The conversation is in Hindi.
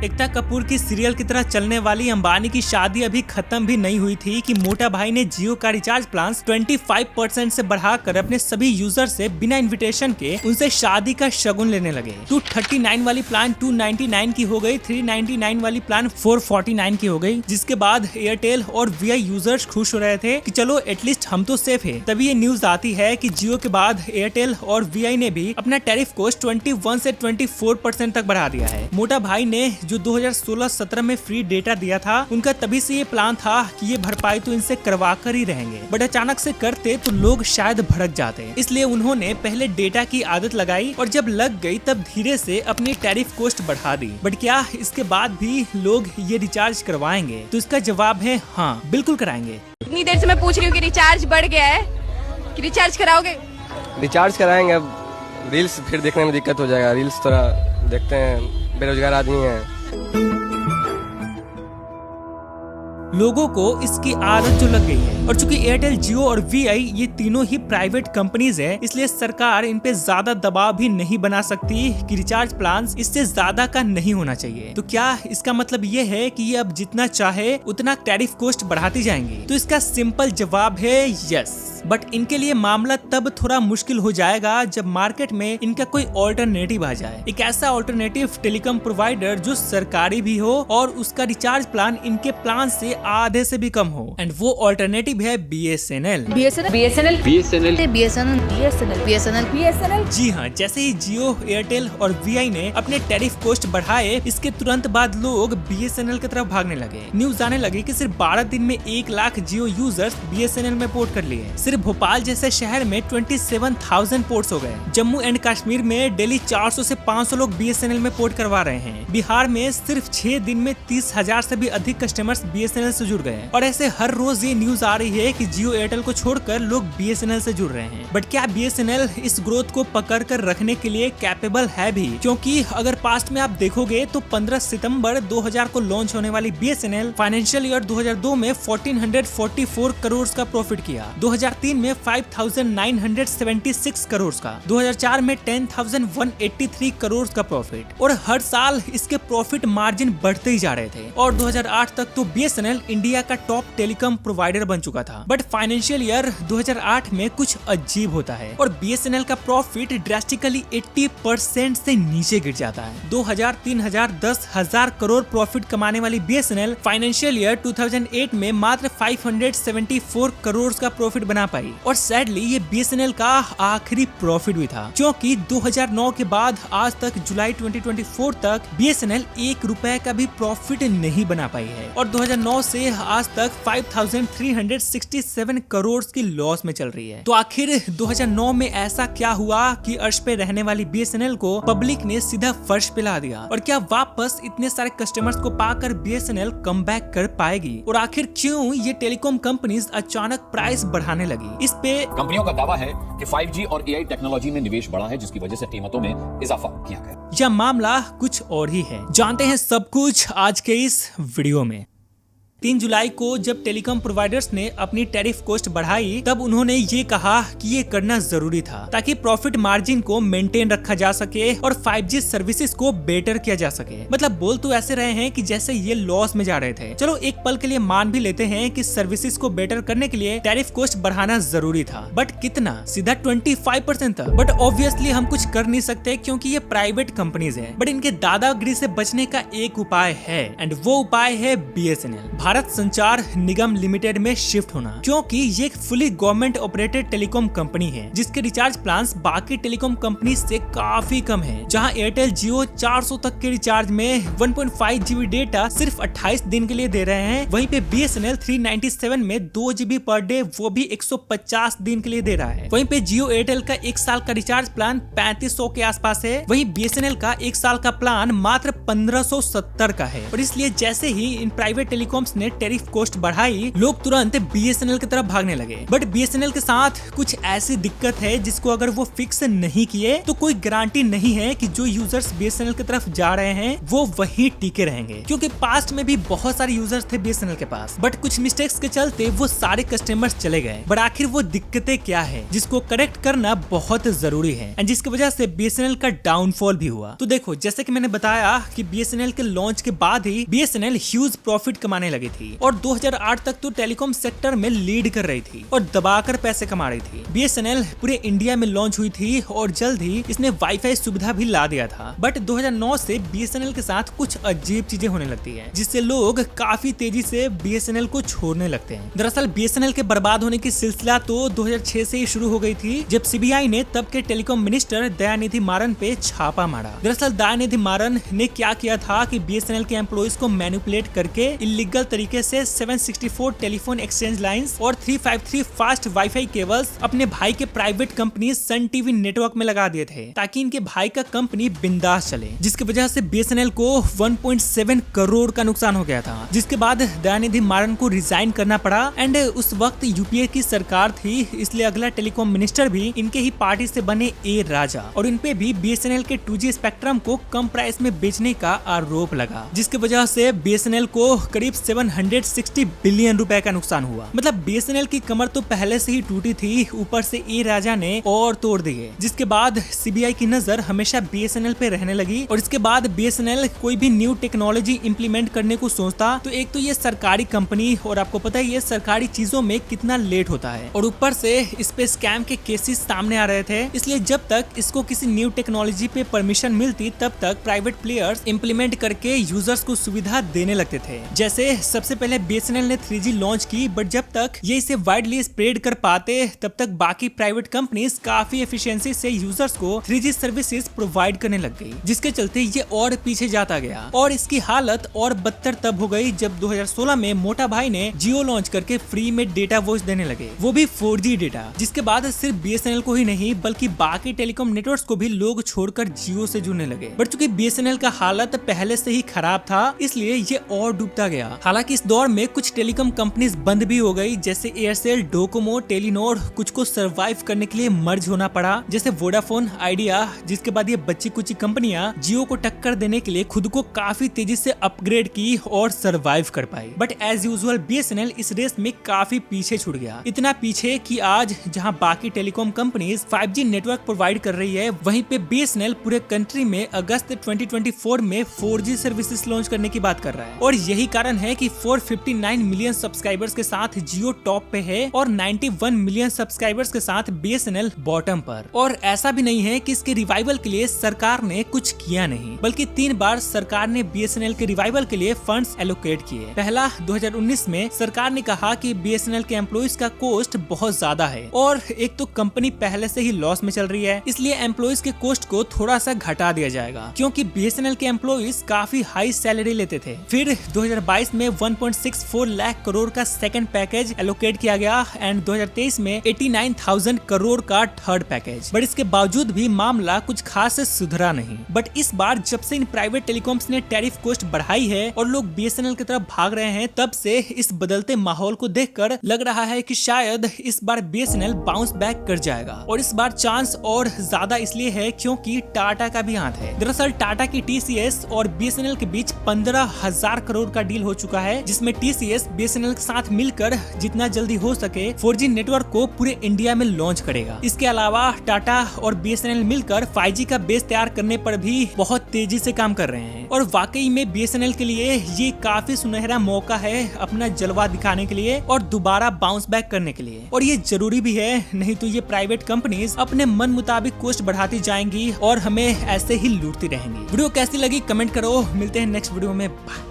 एकता कपूर की सीरियल की तरह चलने वाली अंबानी की शादी अभी खत्म भी नहीं हुई थी कि मोटा भाई ने जियो का रिचार्ज प्लान 25% से बढ़ाकर अपने सभी यूजर से बिना इन्विटेशन के उनसे शादी का शगुन लेने लगे। 239 वाली प्लान 299 की हो गई, 399 वाली प्लान 449 की हो गई, जिसके बाद एयरटेल और वीआई यूजर्स खुश हो रहे थे कि चलो एटलीस्ट हम तो सेफ है। तभी ये न्यूज आती है कि जियो के बाद एयरटेल और वीआई ने भी अपना टैरिफ कोस्ट 21 से 24% तक बढ़ा दिया है। मोटा भाई ने जो 2016-17 में फ्री डेटा दिया था, उनका तभी से ये प्लान था कि ये भरपाई तो इनसे करवा कर ही रहेंगे, बट अचानक से करते तो लोग शायद भड़क जाते, इसलिए उन्होंने पहले डेटा की आदत लगाई और जब लग गई तब धीरे से अपनी टैरिफ कोस्ट बढ़ा दी। बट क्या इसके बाद भी लोग ये रिचार्ज करवाएंगे? तो इसका जवाब है हाँ, बिल्कुल कराएंगे। इतनी देर से मैं पूछ रही हूँ कि रिचार्ज बढ़ गया है कि रिचार्ज कराओगे? रिचार्ज कराएंगे। अब रील्स फिर देखने में दिक्कत हो जाएगा, रील्स थोड़ा देखते हैं, बेरोजगार आदमी हैं। लोगों को इसकी आदत जो लग गई है और चूंकि एयरटेल, जियो और वीआई ये तीनों ही प्राइवेट कंपनीज है, इसलिए सरकार इन पे ज्यादा दबाव भी नहीं बना सकती कि रिचार्ज प्लान इससे ज्यादा का नहीं होना चाहिए। तो क्या इसका मतलब ये है कि ये अब जितना चाहे उतना टैरिफ कोस्ट बढ़ाती जाएंगी? तो इसका सिंपल जवाब है यस, बट इनके लिए मामला तब थोड़ा मुश्किल हो जाएगा जब मार्केट में इनका कोई ऑल्टरनेटिव आ जाए। एक ऐसा ऑल्टरनेटिव टेलीकॉम प्रोवाइडर जो सरकारी भी हो और उसका रिचार्ज प्लान इनके प्लान से आधे से भी कम हो, एंड वो ऑल्टरनेटिव है बीएसएनएल। जी हाँ, जैसे ही जियो, एयरटेल और वीआई ने अपने टैरिफ कोस्ट बढ़ाए, इसके तुरंत बाद लोग बीएसएनएल की तरफ भागने लगे। न्यूज आने लगी कि सिर्फ 12 दिन में 1 लाख जियो यूजर्स बीएसएनएल में पोर्ट कर लिए। सिर्फ भोपाल जैसे शहर में 27,000 पोर्ट्स हो गए। जम्मू एंड कश्मीर में डेली 400 से 500 लोग बीएसएनएल में पोर्ट करवा रहे हैं। बिहार में सिर्फ 6 दिन में 30,000 से भी अधिक कस्टमर्स बीएसएनएल से जुड़ गए। और ऐसे हर रोज ये न्यूज आ रही है कि जियो, एयरटेल को छोड़कर लोग बीएसएनएल से जुड़ रहे हैं। बट क्या बीएसएनएल इस ग्रोथ को पकड़ कर रखने के लिए कैपेबल है भी? क्योंकि अगर पास्ट में आप देखोगे तो 15 सितंबर 2000 को लॉन्च होने वाली बीएसएनएल फाइनेंशियल ईयर 2002 में 1444 करोड़ का प्रॉफिट किया, 2003 में 5,976 करोड़ का, 2004 में 10,183 करोड़ का प्रॉफिट, और हर साल इसके प्रॉफिट मार्जिन बढ़ते ही जा रहे थे। और 2008 तक तो बीएसएनएल इंडिया का टॉप टेलीकॉम प्रोवाइडर बन चुका था। बट फाइनेंशियल ईयर 2008 में कुछ अजीब होता है और बीएसएनएल का प्रॉफिट ड्रास्टिकली 80% से नीचे गिर जाता है। 2,000, 3,000, 10,000 करोड़ प्रॉफिट कमाने वाली बीएसएनएल फाइनेंशियल ईयर 2008 में मात्र 574 करोड़ का प्रॉफिट बना पाई। और सैडली ये बीएसएनएल का आखिरी प्रॉफिट भी था, क्योंकि 2009 के बाद आज तक जुलाई 2024 तक बीएसएनएल 1 रुपए का भी प्रॉफिट नहीं बना पाई है और 2009 से आज तक 5,367 करोड़ की लॉस में चल रही है। तो आखिर 2009 में ऐसा क्या हुआ कि अर्श पे रहने वाली बीएसएनएल को पब्लिक ने सीधा फर्श पे ला दिया? और क्या वापस इतने सारे कस्टमर्स को पाकर बीएसएनएल कमबैक कर पाएगी? और आखिर क्यों ये टेलीकॉम कंपनीज अचानक प्राइस बढ़ाने लगी? इस पे कंपनियों का दावा है कि 5G और AI टेक्नोलॉजी में निवेश बढ़ा है, जिसकी वजह से कीमतों में इजाफा किया गया। यह मामला कुछ और ही है। जानते हैं सब कुछ आज के इस वीडियो में। 3 जुलाई को जब टेलीकॉम प्रोवाइडर्स ने अपनी टैरिफ कोस्ट बढ़ाई, तब उन्होंने ये कहा कि ये करना जरूरी था ताकि प्रॉफिट मार्जिन को मेंटेन रखा जा सके और 5G सर्विसेज को बेटर किया जा सके। मतलब बोल तो ऐसे रहे हैं कि जैसे ये लॉस में जा रहे थे। चलो एक पल के लिए मान भी लेते हैं कि सर्विसेज को बेटर करने के लिए टैरिफ कोस्ट बढ़ाना जरूरी था, बट कितना? सीधा 25% तक। बट ऑब्वियसली हम कुछ कर नहीं सकते क्योंकि ये प्राइवेट कंपनीज है। बट इनके दादागिरी से बचने का एक उपाय है, एंड वो उपाय है बीएसएनएल, भारत संचार निगम लिमिटेड में शिफ्ट होना। क्योंकि ये एक fully government operated telecom company है जिसके रिचार्ज प्लान्स बाकी टेलीकॉम कंपनी से काफी कम है। जहां एयरटेल, जियो 400 तक के रिचार्ज में 1.5 GB डेटा सिर्फ 28 दिन के लिए दे रहे हैं, वहीं पे बीएसएनएल 397 में 2 GB पर डे, वो भी 150 दिन के लिए दे रहा है। वहीं पे जियो, एयरटेल का 1 साल का रिचार्ज प्लान 3500 के आसपास है, वहीं बीएसएनएल का 1 साल का प्लान मात्र 1570 का है। और इसलिए जैसे ही इन प्राइवेट टेलीकॉम्स ने टैरिफ कॉस्ट बढ़ाई, लोग तुरंत BSNL की तरफ भागने लगे। बट BSNL के साथ कुछ ऐसी दिक्कत है जिसको अगर वो फिक्स नहीं किए तो कोई गारंटी नहीं है कि जो यूजर्स BSNL की तरफ जा रहे हैं वो वहीं टिके रहेंगे, क्योंकि पास्ट में भी बहुत सारे यूजर्स थे BSNL के पास, बट कुछ मिस्टेक्स के चलते वो सारे कस्टमर्स चले गए। बट आखिर वो दिक्कतें क्या है जिसको करेक्ट करना बहुत जरूरी है एंड जिसकी वजह से BSNL का डाउनफॉल भी हुआ। तो देखो, जैसे कि मैंने बताया कि BSNL के लॉन्च के बाद ही BSNL ह्यूज प्रॉफिट कमाने लगी थी और 2008 तक तो टेलीकॉम सेक्टर में लीड कर रही थी और दबाकर पैसे कमा रही थी। BSNL पूरे इंडिया में लॉन्च हुई थी और जल्द ही इसने वाईफाई सुविधा भी ला दिया था। बट 2009 से BSNL के साथ कुछ अजीब चीजें होने लगती है जिससे लोग काफी तेजी से BSNL को छोड़ने लगते हैं। दरअसल BSNL के बर्बाद होने की सिलसिला तो 2006 से ही शुरू हो गई थी, जब CBI ने तब के टेलीकॉम मिनिस्टर दयानिधि मारन पे छापा मारा। दरअसल दयानिधि मारन ने क्या किया था कि BSNL के एम्प्लॉइज को मैनिपुलेट करके इलीगल तरीके से 764 टेलीफोन एक्सचेंज लाइंस और 353 फास्ट वाईफाई केबल्स अपने भाई के private company Sun TV network में लगा दिए थे ताकि इनके भाई का कंपनी बिंदास चले, जिसकी वजह से BSNL को 1.7 करोड़ का नुकसान हो गया था। जिसके बाद दयानिधि मारन को रिजाइन करना पड़ा एंड उस वक्त यूपीए की सरकार थी, इसलिए अगला टेलीकॉम मिनिस्टर भी इनके ही पार्टी से बने ए राजा और इन पे भी BSNL के 2G स्पेक्ट्रम को कम प्राइस में बेचने का आरोप लगा, जिसकी वजह से BSNL को करीब 760 बिलियन रुपए का नुकसान हुआ। मतलब BSNL की कमर तो पहले से ही टूटी थी, ऊपर से ए राजा ने और तोड़ दिए। जिसके बाद CBI की नजर हमेशा BSNL पे रहने लगी और इसके बाद BSNL कोई भी न्यू टेक्नोलॉजी इंप्लीमेंट करने को सोचता तो एक तो ये सरकारी कंपनी और आपको पता है ये सरकारी चीजों में कितना लेट होता है और ऊपर से इस पे स्कैम के केसेस सामने आ रहे थे, इसलिए जब तक इसको किसी न्यू टेक्नोलॉजी पे परमिशन मिलती तब तक प्राइवेट प्लेयर्स इंप्लीमेंट करके यूजर्स को सुविधा देने लगते थे। जैसे सबसे पहले BSNL ने 3G लॉन्च की, बट जब तक ये इसे वाइडली स्प्रेड कर पाते तब तक बाकी प्राइवेट कंपनीज काफी एफिशिएंसी से यूजर्स को 3G सर्विसेज प्रोवाइड करने लग गई, जिसके चलते ये और पीछे जाता गया और इसकी हालत और बदतर तब हो गई जब 2016 में मोटा भाई ने जियो लॉन्च करके फ्री में डेटा वॉइस देने लगे, वो भी 4G डेटा। जिसके बाद सिर्फ BSNL को ही नहीं बल्कि बाकी टेलीकॉम नेटवर्क्स को भी लोग छोड़कर जियो से जुड़ने लगे। बट चूंकि BSNL का हालत पहले से ही खराब था इसलिए ये और डूबता गया। हालांकि इस दौर में कुछ टेलीकॉम कंपनीज बंद भी हो गई, जैसे एयरसेल, डोकोमो, टेलीनॉर, कुछ को सरवाइव करने के लिए मर्ज होना पड़ा, जैसे वोडाफोन, आइडिया। जिसके बाद ये बच्ची कुची कंपनियां जियो को टक्कर देने के लिए खुद को काफी तेजी से अपग्रेड की और सरवाइव कर पाई। बट एज यूजुअल BSNL इस रेस में काफी पीछे छूट गया, इतना पीछे कि आज जहां बाकी telecom companies 5G network provide कर रही है, वहीं पे BSNL पूरे कंट्री में अगस्त 2024 में 4G सर्विसेज लॉन्च करने की बात कर रहा है और यही कारण है कि 459 मिलियन सब्सक्राइबर्स के साथ जियो टॉप पे है और 91 मिलियन सब्सक्राइबर्स के साथ BSNL बॉटम पर। और ऐसा भी नहीं है कि इसके रिवाइवल के लिए सरकार ने कुछ किया नहीं, बल्कि 3 बार सरकार ने BSNL के रिवाइवल के लिए फंड्स एलोकेट किए। पहला 2019 में सरकार ने कहा कि BSNL के एम्प्लॉइज का कॉस्ट बहुत ज्यादा है और एक तो कंपनी पहले से ही लॉस में चल रही है, इसलिए एम्प्लॉइज के कॉस्ट को थोड़ा सा घटा दिया जाएगा, क्योंकि BSNL के एम्प्लॉइज काफी हाई सैलरी लेते थे। फिर 2022 में 1.64 लाख करोड़ का सेकंड पैकेज एलोकेट किया गया एंड 2023 में 89,000 करोड़ का थर्ड पैकेज। बट इसके बावजूद भी मामला कुछ खास सुधरा नहीं। बट इस बार जब से इन प्राइवेट टेलीकॉम्स ने टैरिफ कॉस्ट बढ़ाई है और लोग BSNL की तरफ भाग रहे हैं, तब से इस बदलते माहौल को देखकर लग रहा है कि शायद इस बार BSNL बाउंस बैक कर जाएगा और इस बार चांस और ज्यादा इसलिए है क्योंकि टाटा का भी हाथ है। दरअसल टाटा की TCS और BSNL के बीच 15,000 करोड़ का डील हो चुका है, जिसमें TCS BSNL के साथ मिलकर जितना जल्दी हो सके 4G नेटवर्क को पूरे इंडिया में लॉन्च करेगा। इसके अलावा टाटा और BSNL मिलकर 5G का बेस तैयार करने पर भी बहुत तेजी से काम कर रहे हैं और वाकई में BSNL के लिए ये काफी सुनहरा मौका है अपना जलवा दिखाने के लिए और दोबारा बाउंस बैक करने के लिए। और ये जरूरी भी है, नहीं तो ये प्राइवेट कंपनीज अपने मन मुताबिक कॉस्ट बढ़ाती जाएंगी और हमें ऐसे ही लूटती रहेंगी। वीडियो कैसी लगी कमेंट करो, मिलते हैं नेक्स्ट वीडियो में।